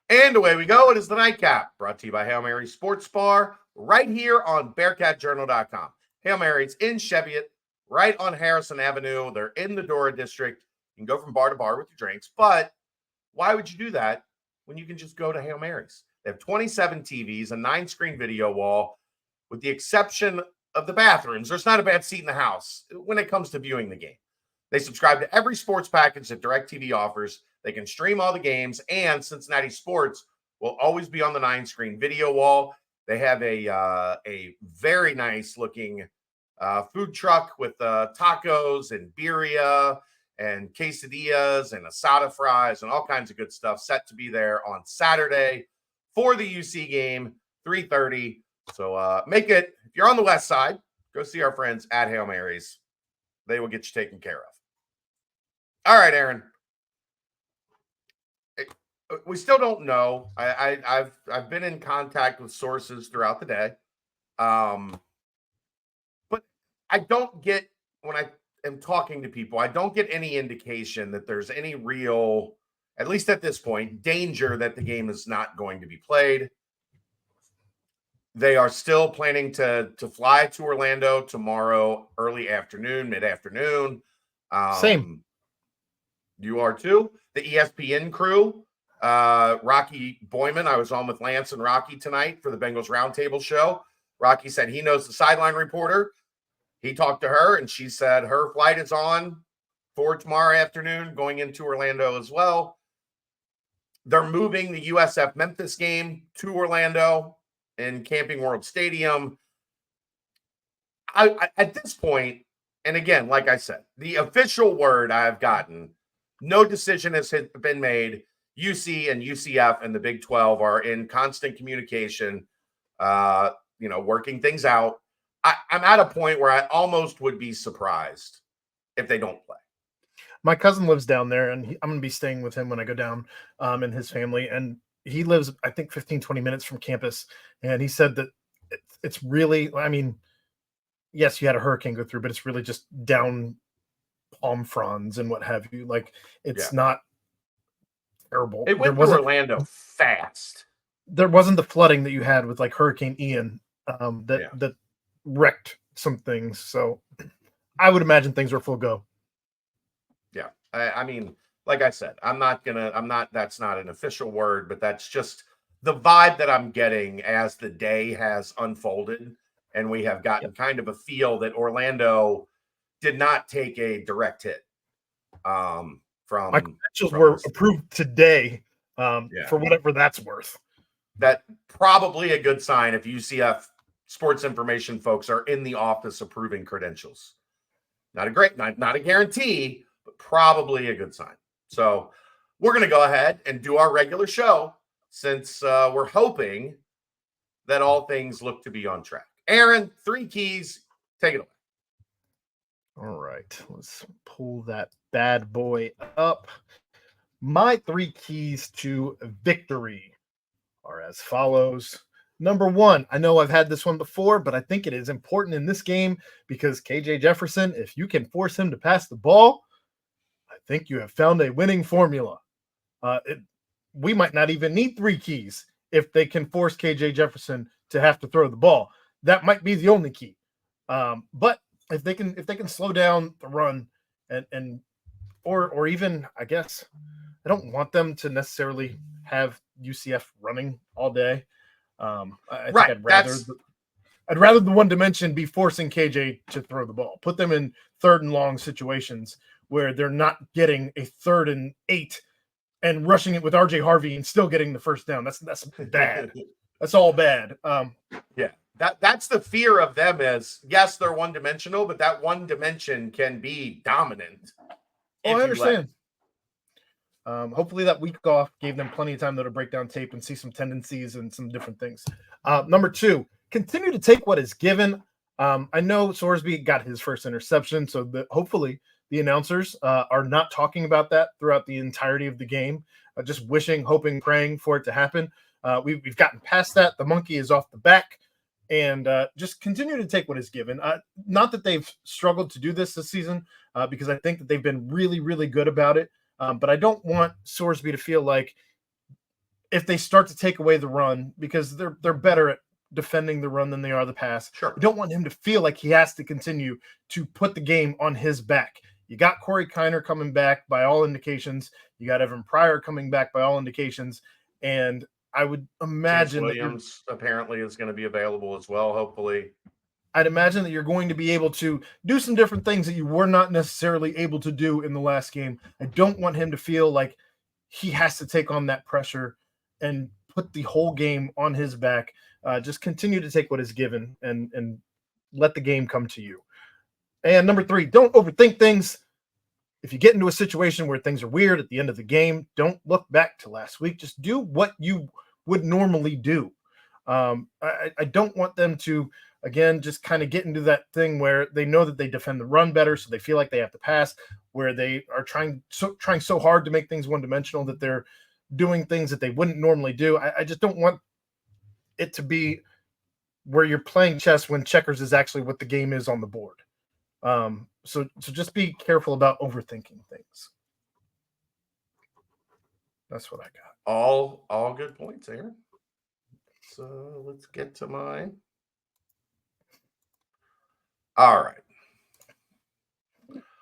And away we go. It is the Nightcap, brought to you by Hail Mary Sports Bar, right here on BearcatJournal.com. Hail Mary's in Cheviot, right on Harrison Avenue. They're in the Dora District. You can go from bar to bar with your drinks, but why would you do that when you can just go to Hail Mary's? They have 27 TVs, a 9-screen video wall, with the exception of the bathrooms. There's not a bad seat in the house when it comes to viewing the game. They subscribe to every sports package that DirecTV offers. They can stream all the games, and Cincinnati Sports will always be on the 9-screen video wall. They have a very nice looking food truck with tacos and birria and quesadillas and asada fries and all kinds of good stuff set to be there on Saturday for the UC game, 3:30. So make it, if you're on the west side, go see our friends at Hail Mary's. They will get you taken care of. All right, Aaron. We still don't know. I've been in contact with sources throughout the day, but I don't get, when I am talking to people, I don't get any indication that there's any real, at least at this point, danger that the game is not going to be played. They are still planning to fly to Orlando tomorrow, early afternoon, mid-afternoon. Same. You are too. The ESPN crew. Rocky Boyman, I was on with Lance and Rocky tonight for the Bengals Roundtable show. Rocky said he knows the sideline reporter. He talked to her, and she said her flight is on for tomorrow afternoon, going into Orlando as well. They're moving the USF Memphis game to Orlando in Camping World Stadium. I at this point, and again, like I said, the official word I've gotten, no decision has been made. UC and UCF and the Big 12 are in constant communication, working things out. I'm at a point where I almost would be surprised if they don't play. My cousin lives down there, and I'm going to be staying with him when I go down, and his family. And he lives, I think, 15, 20 minutes from campus. And he said that it's really, I mean, yes, you had a hurricane go through, but it's really just down palm fronds and what have you. Like, it's not terrible. It went through Orlando fast. There wasn't the flooding that you had with like Hurricane Ian that wrecked some things. So I would imagine things were full go. Yeah. I mean, like I said, that's not an official word, but that's just the vibe that I'm getting as the day has unfolded. And we have gotten kind of a feel that Orlando did not take a direct hit. My credentials were approved today for whatever that's worth. That probably a good sign if UCF sports information folks are in the office approving credentials. Not a guarantee, but probably a good sign. So we're going to go ahead and do our regular show since we're hoping that all things look to be on track. Aaron, 3 keys. Take it away. All right. Let's pull that bad boy up. My 3 keys to victory are as follows. Number 1, I know I've had this one before, but I think it is important in this game because KJ Jefferson, if you can force him to pass the ball, I think you have found a winning formula. We might not even need 3 keys if they can force KJ Jefferson to have to throw the ball. That might be the only key. But if they can slow down the run or even, I guess, I don't want them to necessarily have UCF running all day. I think I'd rather the one dimension be forcing KJ to throw the ball. Put them in 3rd and long situations where they're not getting a 3rd and 8 and rushing it with RJ Harvey and still getting the first down. That's bad. That's all bad. That's the fear of them is, yes, they're one-dimensional, but that one dimension can be dominant. I understand. Hopefully that week off gave them plenty of time to break down tape and see some tendencies and some different things. Number 2, continue to take what is given. I know Sorsby got his first interception, so hopefully the announcers are not talking about that throughout the entirety of the game, just wishing, hoping, praying for it to happen. We've gotten past that. The monkey is off the back. And just continue to take what is given. Not that they've struggled to do this season, because I think that they've been really, really good about it. But I don't want Sorsby to feel like if they start to take away the run, because they're better at defending the run than they are the pass. Sure. I don't want him to feel like he has to continue to put the game on his back. You got Corey Kiner coming back by all indications. You got Evan Pryor coming back by all indications. And I would imagine Chase Williams apparently is going to be available as well, hopefully. I'd imagine that you're going to be able to do some different things that you were not necessarily able to do in the last game. I don't want him to feel like he has to take on that pressure and put the whole game on his back. Just continue to take what is given and let the game come to you. And number 3, don't overthink things. If you get into a situation where things are weird at the end of the game, don't look back to last week. Just do what you would normally do. I don't want them to, again, just kind of get into that thing where they know that they defend the run better, so they feel like they have to pass, where they are trying so hard to make things one-dimensional that they're doing things that they wouldn't normally do. I just don't want it to be where you're playing chess when checkers is actually what the game is on the board. So just be careful about overthinking things. That's what I got. All good points, Aaron. So let's get to mine. All right.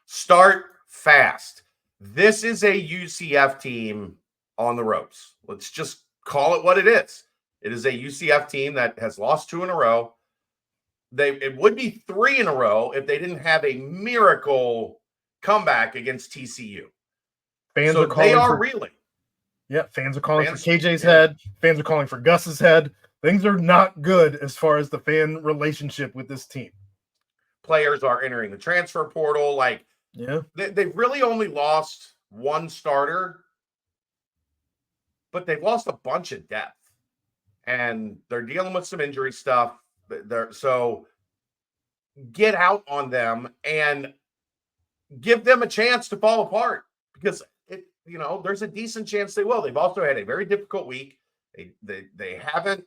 Start fast. This is a UCF team on the ropes. Let's just call it what it is. It is a UCF team that has lost 2 in a row. It would be 3 in a row if they didn't have a miracle comeback against TCU. Fans so are calling they are reeling. Yeah, fans are calling for KJ's head. Fans are calling for Gus's head. Things are not good as far as the fan relationship with this team. Players are entering the transfer portal. Like, they've really only lost 1 starter, but they've lost a bunch of depth. And they're dealing with some injury stuff. So get out on them and give them a chance to fall apart, because there's a decent chance they will. They've also had a very difficult week. They haven't,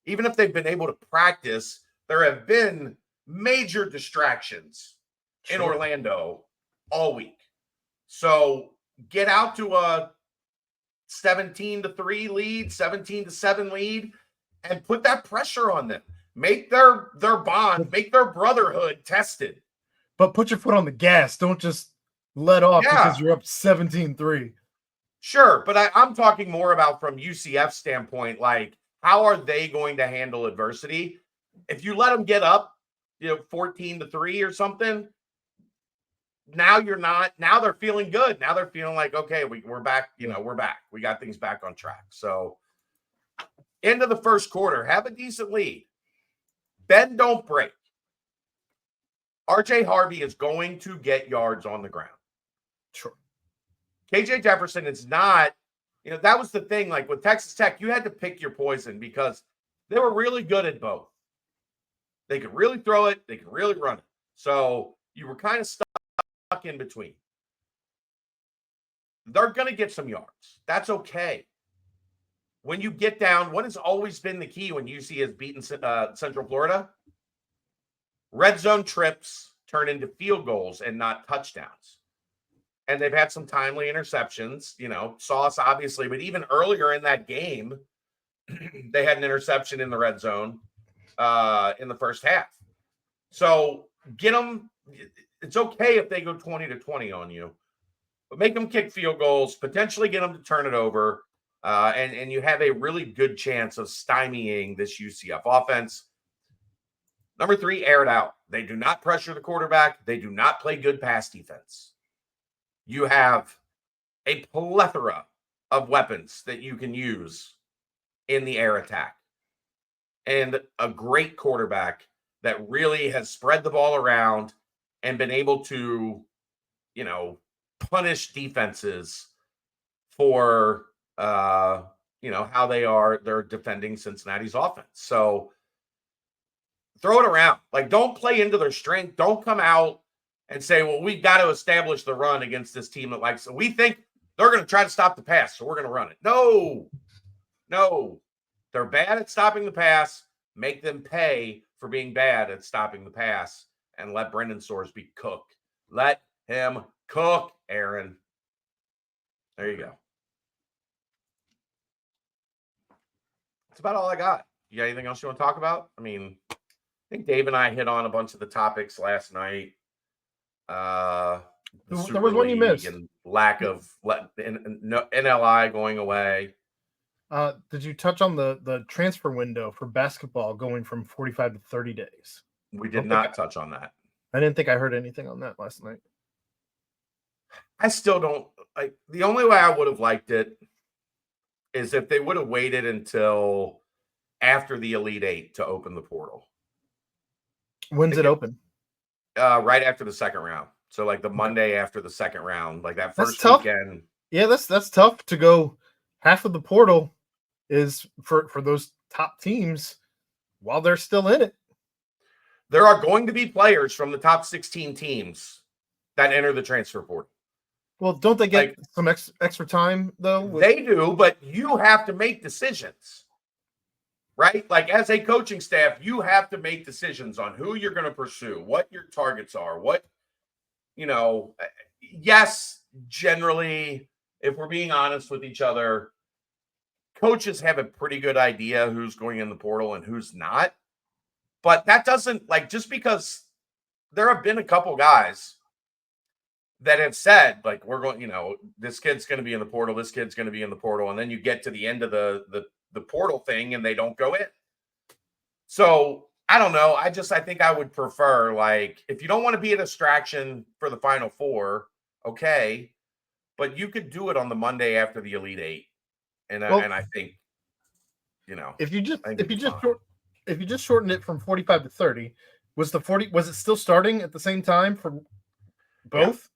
even if they've been able to practice, there have been major distractions in Orlando all week. So get out to a 17-3 lead, 17-7 lead, and put that pressure on them. Make their bond, make their brotherhood tested. But put your foot on the gas. Don't just let off because you're up 17-3. Sure, but I'm talking more about from UCF standpoint, like, how are they going to handle adversity? If you let them get up, 14-3 or something, now they're feeling good. Now they're feeling like, okay, we're back, we're back. We got things back on track. So end of the first quarter, have a decent lead. Bend, don't break. RJ Harvey is going to get yards on the ground. Sure. KJ Jefferson is not, that was the thing. Like with Texas Tech, you had to pick your poison because they were really good at both. They could really throw it. They could really run it. So you were kind of stuck in between. They're going to get some yards. That's okay. When you get down, what has always been the key when UC has beaten Central Florida? Red zone trips turn into field goals and not touchdowns. And they've had some timely interceptions, Sauce obviously, but even earlier in that game, they had an interception in the red zone in the first half. So get them. It's okay if they go 20-20 on you, but make them kick field goals, potentially get them to turn it over. And you have a really good chance of stymieing this UCF offense. Number 3, air it out. They do not pressure the quarterback. They do not play good pass defense. You have a plethora of weapons that you can use in the air attack. And a great quarterback that really has spread the ball around and been able to, punish defenses for how they're defending Cincinnati's offense. So throw it around. Like, don't play into their strength. Don't come out and say, well, we've got to establish the run against this team that likes it. We think they're going to try to stop the pass, so we're going to run it. No. They're bad at stopping the pass. Make them pay for being bad at stopping the pass, and let Brendan Sorsby cook. Let him cook, Aaron. There you go. That's about all I got. You got anything else you want to talk about? I mean, I think Dave and I hit on a bunch of the topics last night. The There Super was one you League missed. and lack of NLI going away. Did you touch on the transfer window for basketball going from 45 to 30 days? We did not touch on that. I didn't think I heard anything on that last night. I still don't like. The only way I would have liked it is if they would have waited until after the Elite Eight to open the portal. When's it open? Right after the second round. So like the Monday after the second round, like that first weekend. Yeah, that's tough to go. Half of the portal is for those top teams while they're still in it. There are going to be players from the top 16 teams that enter the transfer portal. Well, don't they get some extra time though? They do, but you have to make decisions, right? Like as a coaching staff, you have to make decisions on who you're going to pursue, what your targets are, what, yes, generally, if we're being honest with each other, coaches have a pretty good idea who's going in the portal and who's not. But that doesn't, just because there have been a couple guys that have said, we're going, this kid's going to be in the portal, this kid's going to be in the portal. And then you get to the end of the portal thing and they don't go in. So I don't know. I think I would prefer, if you don't want to be a distraction for the Final Four, okay, but you could do it on the Monday after the Elite Eight. And I think, if you just shortened it from 45 to 30, was it still starting at the same time for both?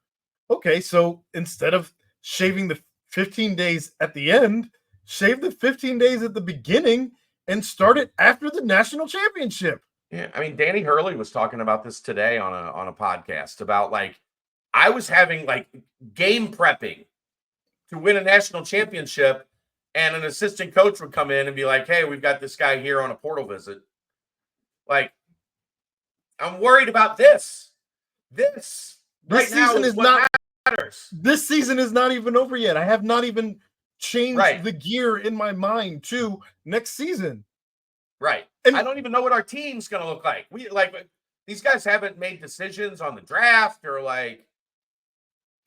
Yeah. Okay, so instead of shaving the 15 days at the end, shave the 15 days at the beginning and start it after the national championship. Yeah, I mean, Danny Hurley was talking about this today on a podcast about I was having game prepping to win a national championship, and an assistant coach would come in and be like, "Hey, we've got this guy here on a portal visit." I'm worried about this. This right now is what matters. This season is not even over yet. I have not even changed the gear in my mind to next season. Right. And I don't even know what our team's going to look like. We these guys haven't made decisions on the draft or I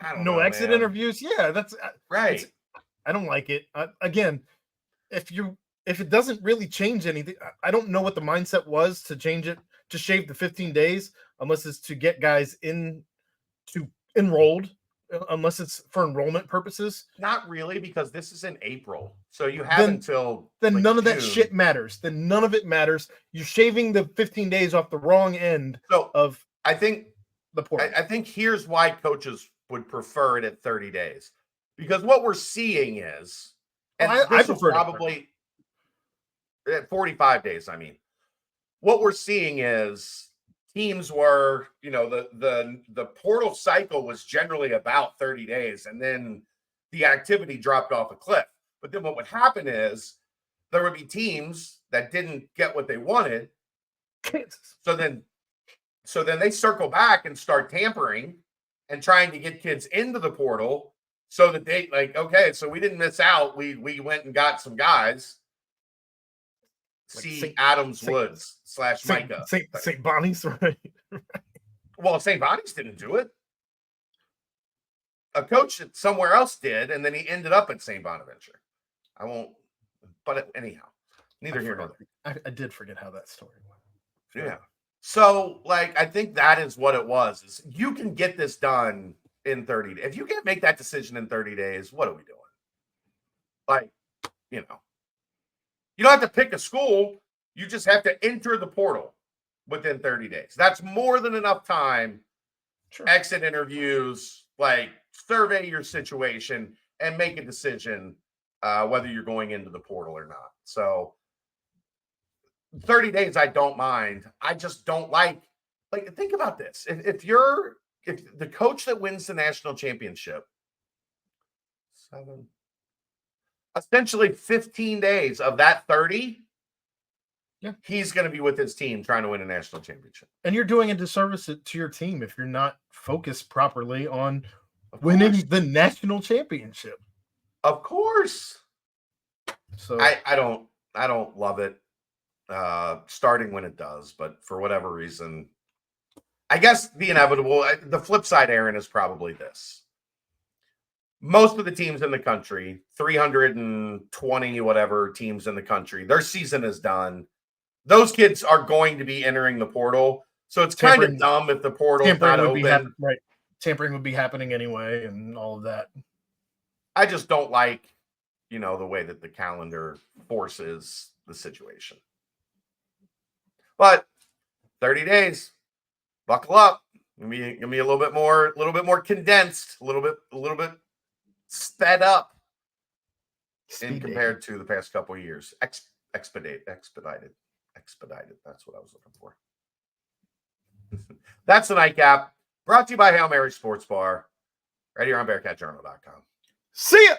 don't know. No exit interviews. Yeah, that's right. I don't like it. Again, if it doesn't really change anything, I don't know what the mindset was to change it, to shave the 15 days, unless it's to get guys enrolled, unless it's for enrollment purposes. Not really, because this is in April. So you have until then none of that shit matters. Then none of it matters. You're shaving the 15 days off the wrong end of I think the portal. I think here's why coaches would prefer it at 30 days. Because what we're seeing is, and I prefer probably at 45 days, I mean, what we're seeing is teams were, the portal cycle was generally about 30 days, and then the activity dropped off a cliff. But then what would happen is there would be teams that didn't get what they wanted. Kansas. So then they circle back and start tampering and trying to get kids into the portal so that they okay, so we didn't miss out. We went and got some guys. Adams Woods / Micah. St. Bonnie's, right? Well, St. Bonnie's didn't do it. A coach somewhere else did, and then he ended up at St. Bonaventure. I won't, but anyhow, neither here nor there. I did forget how that story went. Yeah. So, I think that is what it was. Is you can get this done in 30 days. If you can't make that decision in 30 days, what are we doing? You don't have to pick a school. You just have to enter the portal within 30 days. That's more than enough time. Sure. Exit interviews, survey your situation and make a decision whether you're going into the portal or not. So 30 days, I don't mind. I just don't think about this. If the coach that wins the national championship, essentially 15 days of that 30, he's going to be with his team trying to win a national championship. And you're doing a disservice to your team if you're not focused properly on winning the national championship. Of course. So I don't I don't love it starting when it does, but for whatever reason, I guess the inevitable, the flip side, Aaron, is probably this. Most of the teams in the country, 320 whatever teams in the country, their season is done. Those kids are going to be entering the portal. So it's kind of dumb if the portal's not open. Right. Tampering would be happening anyway and all of that. I just don't like, the way that the calendar forces the situation. But 30 days, buckle up. Give me a little bit more condensed, a little bit sped up compared to the past couple of years. Expedited. That's what I was looking for. That's the nightcap. Brought to you by Hail Mary Sports Bar. Right here on BearcatJournal.com. See ya.